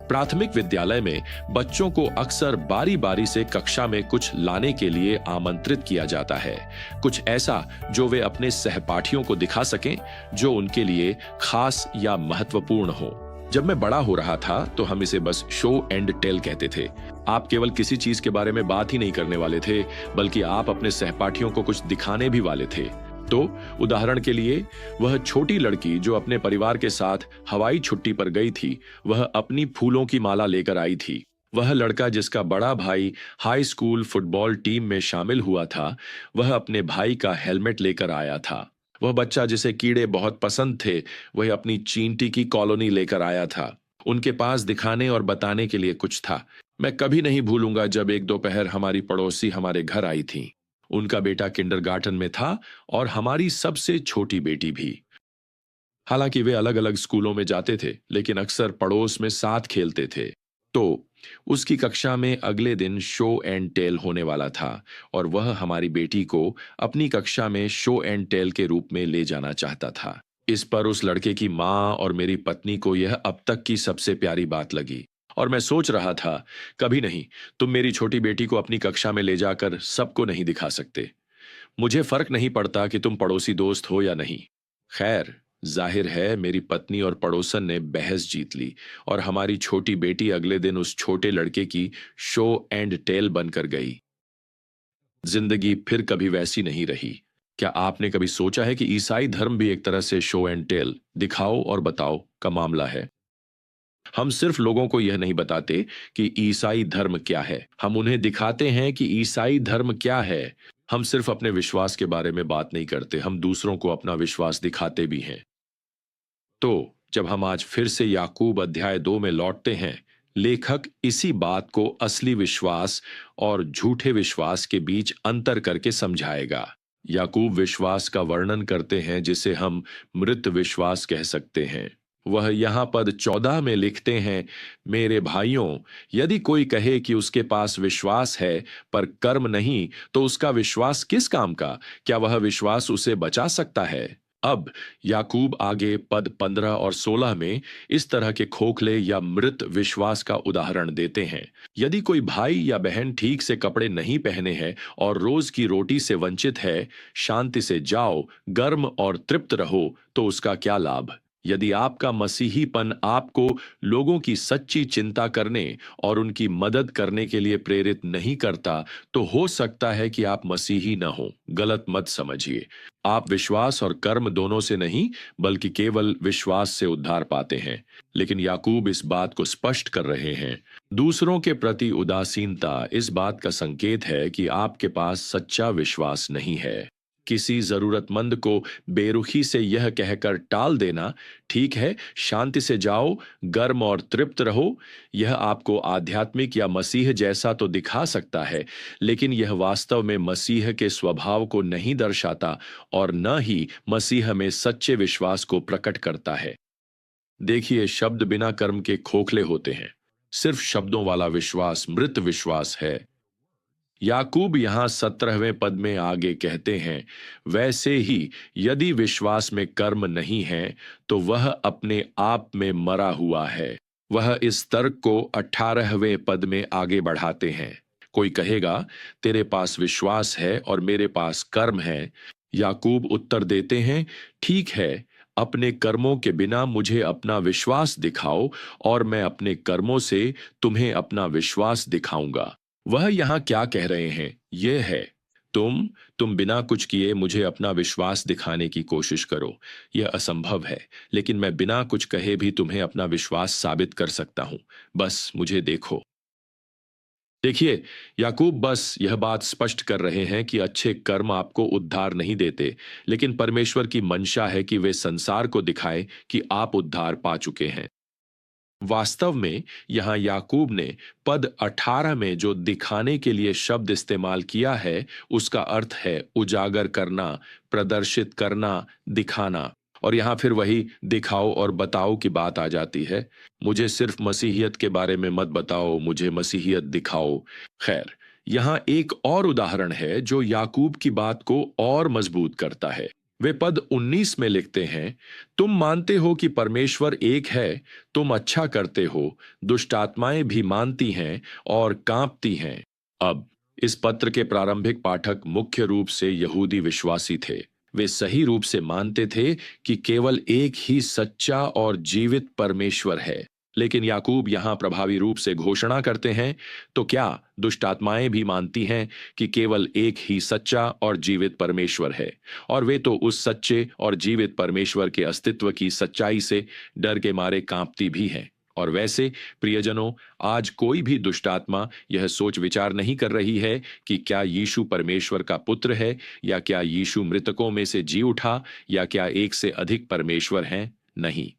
प्राथमिक विद्यालय में बच्चों को अक्सर बारी बारी से कक्षा में कुछ लाने के लिए आमंत्रित किया जाता है, कुछ ऐसा जो वे अपने सहपाठियों को दिखा सकें, जो उनके लिए खास या महत्वपूर्ण हो। जब मैं बड़ा हो रहा था तो हम इसे बस शो एंड टेल कहते थे। आप केवल किसी चीज के बारे में बात ही नहीं करने वाले थे, बल्कि आप अपने सहपाठियों को कुछ दिखाने भी वाले थे। तो उदाहरण के लिए, वह छोटी लड़की जो अपने परिवार के साथ हवाई छुट्टी पर गई थी, वह अपनी फूलों की माला लेकर आई थी। वह लड़का जिसका बड़ा भाई हाई स्कूल फुटबॉल टीम में शामिल हुआ था, वह अपने भाई का हेलमेट लेकर आया था। वह बच्चा जिसे कीड़े बहुत पसंद थे, वह अपनी चींटी की कॉलोनी लेकर आया था। उनके पास दिखाने और बताने के लिए कुछ था। मैं कभी नहीं भूलूंगा जब एक दोपहर हमारी पड़ोसी हमारे घर आई थी। उनका बेटा किंडरगार्टन में था और हमारी सबसे छोटी बेटी भी। हालांकि वे अलग अलग स्कूलों में जाते थे, लेकिन अक्सर पड़ोस में साथ खेलते थे। तो उसकी कक्षा में अगले दिन शो एंड टेल होने वाला था और वह हमारी बेटी को अपनी कक्षा में शो एंड टेल के रूप में ले जाना चाहता था। इस पर उस लड़के की माँ और मेरी पत्नी को यह अब तक की सबसे प्यारी बात लगी और मैं सोच रहा था, कभी नहीं, तुम मेरी छोटी बेटी को अपनी कक्षा में ले जाकर सबको नहीं दिखा सकते। मुझे फर्क नहीं पड़ता कि तुम पड़ोसी दोस्त हो या नहीं। खैर, जाहिर है मेरी पत्नी और पड़ोसन ने बहस जीत ली और हमारी छोटी बेटी अगले दिन उस छोटे लड़के की शो एंड टेल बनकर गई। जिंदगी फिर कभी वैसी नहीं रही। क्या आपने कभी सोचा है कि ईसाई धर्म भी एक तरह से शो एंड टेल, दिखाओ और बताओ का मामला है? हम सिर्फ लोगों को यह नहीं बताते कि ईसाई धर्म क्या है, हम उन्हें दिखाते हैं कि ईसाई धर्म क्या है। हम सिर्फ अपने विश्वास के बारे में बात नहीं करते, हम दूसरों को अपना विश्वास दिखाते भी हैं। तो जब हम आज फिर से याकूब अध्याय 2 में लौटते हैं, लेखक इसी बात को असली विश्वास और झूठे विश्वास के बीच अंतर करके समझाएगा। याकूब विश्वास का वर्णन करते हैं जिसे हम मृत विश्वास कह सकते हैं। वह यहां पद 14 में लिखते हैं, मेरे भाइयों, यदि कोई कहे कि उसके पास विश्वास है पर कर्म नहीं, तो उसका विश्वास किस काम का? क्या वह विश्वास उसे बचा सकता है? अब याकूब आगे पद 15 और 16 में इस तरह के खोखले या मृत विश्वास का उदाहरण देते हैं। यदि कोई भाई या बहन ठीक से कपड़े नहीं पहने हैं और रोज की रोटी से वंचित है, शांति से जाओ, गर्म और तृप्त रहो, तो उसका क्या लाभ? यदि आपका मसीहीपन आपको लोगों की सच्ची चिंता करने और उनकी मदद करने के लिए प्रेरित नहीं करता, तो हो सकता है कि आप मसीही न हो। गलत मत समझिए। आप विश्वास और कर्म दोनों से नहीं, बल्कि केवल विश्वास से उद्धार पाते हैं। लेकिन याकूब इस बात को स्पष्ट कर रहे हैं। दूसरों के प्रति उदासीनता इस बात का संकेत है कि आपके पास सच्चा विश्वास नहीं है। किसी जरूरतमंद को बेरुखी से यह कहकर टाल देना, ठीक है, शांति से जाओ, गर्म और तृप्त रहो, यह आपको आध्यात्मिक या मसीह जैसा तो दिखा सकता है, लेकिन यह वास्तव में मसीह के स्वभाव को नहीं दर्शाता और न ही मसीह में सच्चे विश्वास को प्रकट करता है। देखिए, शब्द बिना कर्म के खोखले होते हैं। सिर्फ शब्दों वाला विश्वास मृत विश्वास है। याकूब यहां 17वें पद में आगे कहते हैं, वैसे ही यदि विश्वास में कर्म नहीं है तो वह अपने आप में मरा हुआ है। वह इस तर्क को 18वें पद में आगे बढ़ाते हैं। कोई कहेगा, तेरे पास विश्वास है और मेरे पास कर्म है। याकूब उत्तर देते हैं, ठीक है, अपने कर्मों के बिना मुझे अपना विश्वास दिखाओ और मैं अपने कर्मों से तुम्हें अपना विश्वास दिखाऊंगा। वह यहां क्या कह रहे हैं? यह है, तुम बिना कुछ किए मुझे अपना विश्वास दिखाने की कोशिश करो। यह असंभव है, लेकिन मैं बिना कुछ कहे भी तुम्हें अपना विश्वास साबित कर सकता हूं। बस मुझे देखो। देखिए, याकूब बस यह बात स्पष्ट कर रहे हैं कि अच्छे कर्म आपको उद्धार नहीं देते, लेकिन परमेश्वर की मंशा है कि वे संसार को दिखाएं कि आप उद्धार पा चुके हैं। वास्तव में यहां याकूब ने पद 18 में जो दिखाने के लिए शब्द इस्तेमाल किया है, उसका अर्थ है उजागर करना, प्रदर्शित करना, दिखाना। और यहां फिर वही दिखाओ और बताओ की बात आ जाती है। मुझे सिर्फ मसीहियत के बारे में मत बताओ, मुझे मसीहियत दिखाओ। खैर, यहां एक और उदाहरण है जो याकूब की बात को और मजबूत करता है। वे पद 19 में लिखते हैं, तुम मानते हो कि परमेश्वर एक है, तुम अच्छा करते हो, दुष्ट आत्माएं भी मानती हैं और कांपती हैं। अब इस पत्र के प्रारंभिक पाठक मुख्य रूप से यहूदी विश्वासी थे। वे सही रूप से मानते थे कि केवल एक ही सच्चा और जीवित परमेश्वर है। लेकिन याकूब यहां प्रभावी रूप से घोषणा करते हैं, तो क्या दुष्ट आत्माएं भी मानती हैं कि केवल एक ही सच्चा और जीवित परमेश्वर है? और वे तो उस सच्चे और जीवित परमेश्वर के अस्तित्व की सच्चाई से डर के मारे कांपती भी हैं। और वैसे प्रियजनों, आज कोई भी दुष्ट आत्मा यह सोच विचार नहीं कर रही है कि क्या यीशु परमेश्वर का पुत्र है, या क्या यीशु मृतकों में से जी उठा, या क्या एक से अधिक परमेश्वर हैं। नहीं,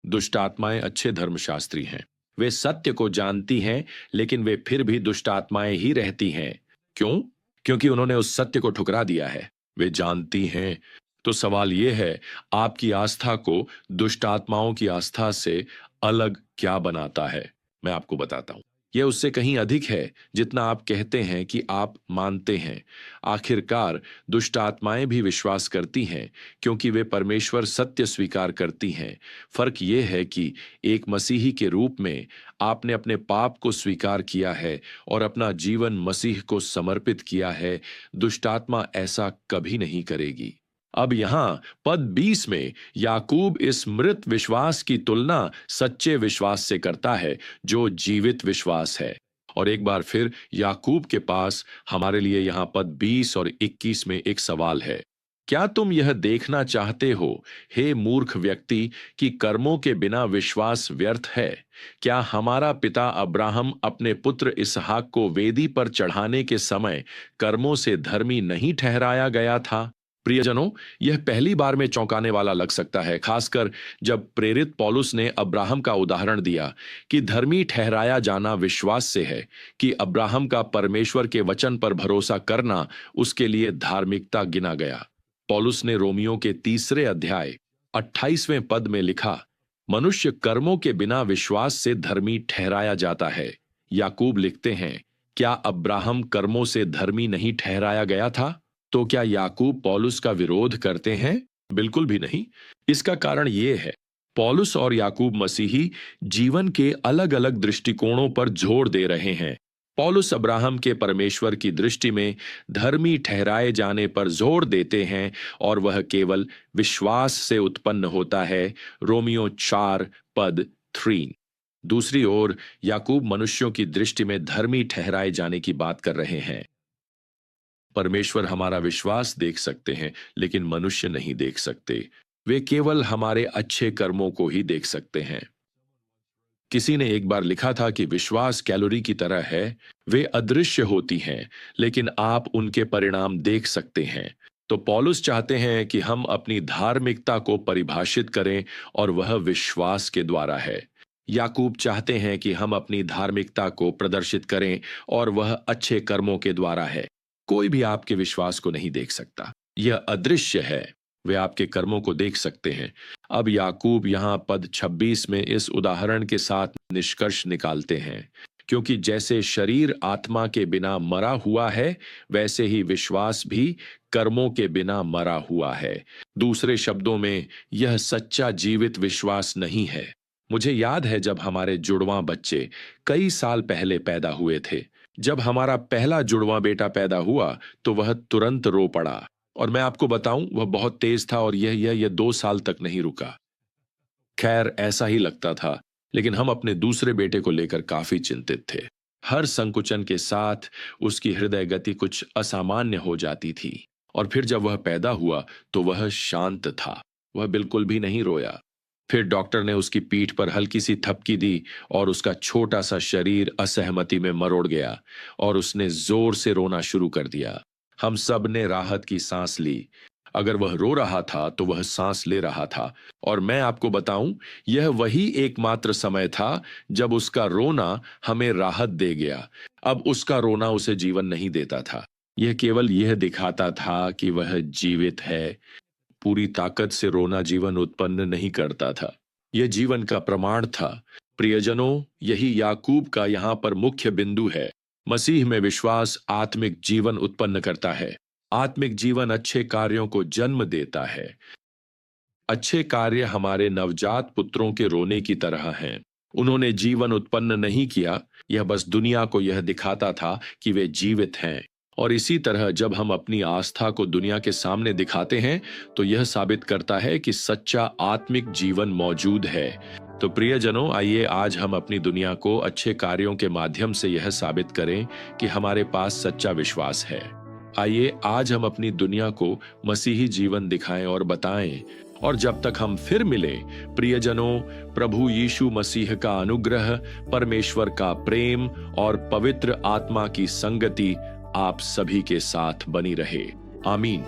दुष्ट आत्माएं अच्छे धर्मशास्त्री हैं। वे सत्य को जानती हैं, लेकिन वे फिर भी दुष्ट आत्माएं ही रहती हैं। क्यों? क्योंकि उन्होंने उस सत्य को ठुकरा दिया है। वे जानती हैं। तो सवाल यह है, आपकी आस्था को दुष्ट आत्माओं की आस्था से अलग क्या बनाता है? मैं आपको बताता हूं। यह उससे कहीं अधिक है जितना आप कहते हैं कि आप मानते हैं। आखिरकार दुष्ट आत्माएं भी विश्वास करती हैं, क्योंकि वे परमेश्वर सत्य स्वीकार करती हैं। फर्क यह है कि एक मसीही के रूप में आपने अपने पाप को स्वीकार किया है और अपना जीवन मसीह को समर्पित किया है। दुष्ट आत्मा ऐसा कभी नहीं करेगी। अब यहां पद 20 में याकूब इस मृत विश्वास की तुलना सच्चे विश्वास से करता है, जो जीवित विश्वास है। और एक बार फिर याकूब के पास हमारे लिए यहां पद 20 और 21 में एक सवाल है। क्या तुम यह देखना चाहते हो, हे मूर्ख व्यक्ति, कि कर्मों के बिना विश्वास व्यर्थ है? क्या हमारा पिता अब्राहम अपने पुत्र इसहाक को वेदी पर चढ़ाने के समय कर्मों से धर्मी नहीं ठहराया गया था? प्रियजनों, यह पहली बार में चौंकाने वाला लग सकता है, खासकर जब प्रेरित पौलुस ने अब्राहम का उदाहरण दिया कि धर्मी ठहराया जाना विश्वास से है, कि अब्राहम का परमेश्वर के वचन पर भरोसा करना उसके लिए धार्मिकता गिना गया। पौलुस ने रोमियो के 3 अध्याय 28वें पद में लिखा, मनुष्य कर्मों के बिना विश्वास से धर्मी ठहराया जाता है। याकूब लिखते हैं, क्या अब्राहम कर्मों से धर्मी नहीं ठहराया गया था? तो क्या याकूब पौलुस का विरोध करते हैं? बिल्कुल भी नहीं। इसका कारण यह है, पौलुस और याकूब मसीही जीवन के अलग अलग दृष्टिकोणों पर जोर दे रहे हैं। पौलुस अब्राहम के परमेश्वर की दृष्टि में धर्मी ठहराए जाने पर जोर देते हैं, और वह केवल विश्वास से उत्पन्न होता है। रोमियो 4 पद 3। दूसरी ओर याकूब मनुष्यों की दृष्टि में धर्मी ठहराए जाने की बात कर रहे हैं। परमेश्वर हमारा विश्वास देख सकते हैं, लेकिन मनुष्य नहीं देख सकते। वे केवल हमारे अच्छे कर्मों को ही देख सकते हैं। किसी ने एक बार लिखा था कि विश्वास कैलोरी की तरह है, वे अदृश्य होती हैं, लेकिन आप उनके परिणाम देख सकते हैं। तो पौलुस चाहते हैं कि हम अपनी धार्मिकता को परिभाषित करें, और वह विश्वास के द्वारा है। याकूब चाहते हैं कि हम अपनी धार्मिकता को प्रदर्शित करें, और वह अच्छे कर्मों के द्वारा है। कोई भी आपके विश्वास को नहीं देख सकता, यह अदृश्य है। वे आपके कर्मों को देख सकते हैं। अब याकूब यहां पद 26 में इस उदाहरण के साथ निष्कर्ष निकालते हैं, क्योंकि जैसे शरीर आत्मा के बिना मरा हुआ है, वैसे ही विश्वास भी कर्मों के बिना मरा हुआ है। दूसरे शब्दों में, यह सच्चा जीवित विश्वास नहीं है। मुझे याद है जब हमारे जुड़वां बच्चे कई साल पहले पैदा हुए थे। जब हमारा पहला जुड़वां बेटा पैदा हुआ तो वह तुरंत रो पड़ा, और मैं आपको बताऊं, वह बहुत तेज था, और यह 2 साल तक नहीं रुका। खैर, ऐसा ही लगता था, लेकिन हम अपने दूसरे बेटे को लेकर काफी चिंतित थे। हर संकुचन के साथ उसकी हृदय गति कुछ असामान्य हो जाती थी, और फिर जब वह पैदा हुआ तो वह शांत था, वह बिल्कुल भी नहीं रोया। फिर डॉक्टर ने उसकी पीठ पर हल्की सी थपकी दी, और उसका छोटा सा शरीर असहमति में मरोड़ गया, और उसने जोर से रोना शुरू कर दिया। हम सब ने राहत की सांस ली। अगर वह रो रहा था तो वह सांस ले रहा था, और मैं आपको बताऊं, यह वही एकमात्र समय था जब उसका रोना हमें राहत दे गया। अब उसका रोना उसे जीवन नहीं देता था, यह केवल यह दिखाता था कि वह जीवित है। पूरी ताकत से रोना जीवन उत्पन्न नहीं करता था, यह जीवन का प्रमाण था। प्रियजनों, यही याकूब का यहां पर मुख्य बिंदु है। मसीह में विश्वास आत्मिक जीवन उत्पन्न करता है। आत्मिक जीवन अच्छे कार्यों को जन्म देता है। अच्छे कार्य हमारे नवजात पुत्रों के रोने की तरह हैं। उन्होंने जीवन उत्पन्न नहीं किया, यह बस दुनिया को यह दिखाता था कि वे जीवित हैं। और इसी तरह जब हम अपनी आस्था को दुनिया के सामने दिखाते हैं, तो यह साबित करता है कि सच्चा आत्मिक जीवन मौजूद है। तो प्रियजनों, आइए आज हम अपनी दुनिया को अच्छे कार्यों के माध्यम से यह साबित करें कि हमारे पास सच्चा विश्वास है। आइए आज हम अपनी दुनिया को मसीही जीवन दिखाएं और बताएं। और जब तक हम फिर मिलें, प्रियजनों, प्रभु यीशु मसीह का अनुग्रह, परमेश्वर का प्रेम और पवित्र आत्मा की संगति आप सभी के साथ बनी रहे। आमीन।